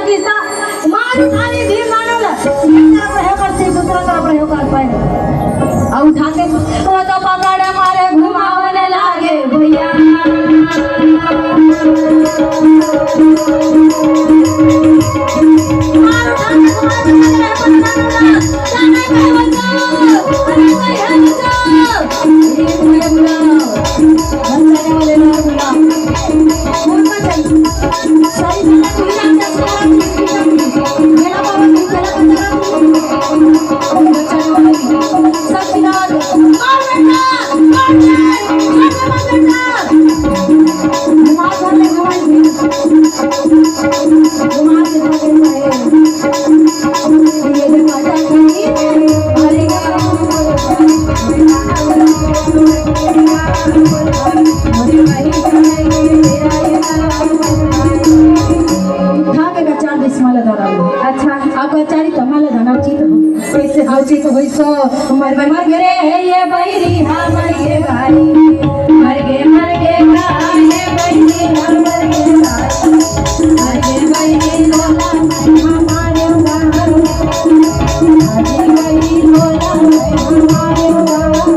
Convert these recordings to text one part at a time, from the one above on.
किस्सा मारी खाली भीम मानवला एक तरफ रहे कर से दूसरा तरफ रहे कर पाए और उठा के वो तो पकड़ मारे घुमावने लागे भैया मार उठा के घुमावने जाने कहे बचाओ अरे कहे बचाओ ये मुझे बुलाओ बचाने वाले लोग बुलाओ कौन बचाई सारी दुनिया तुझे जान मेरा बाबा तू चला बचाने वाले सब चिल्ला दो मार बेटा मार बेटा घुमा ये जो माता की हरेगा अच्छा आपका चारी कमाल धना चित हो कैसे हाउची तो होई सो मर गरे ये बैरी हा मर गे भाई मर गे गाने बैरी हा मर गे बैरी लोला हमारे गारो मर बैरी लोला हमारे गारो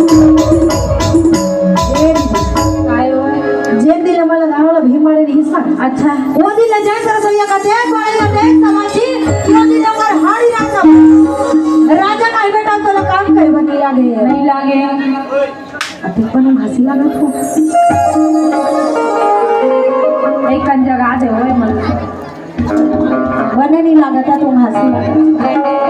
जे दिल मला दावला भीम मारे हिस्सा अच्छा वो दिल जाय कर सोया का देख वाले का देख समाजी क्यों दिल अगर हाड़ी रखना राजा का बेटा तो काम करे बनी लागे नहीं लागे अति पण हंसी लागत हो एक जगह दे ओए मन बने नहीं लागता तुम हंसी लागत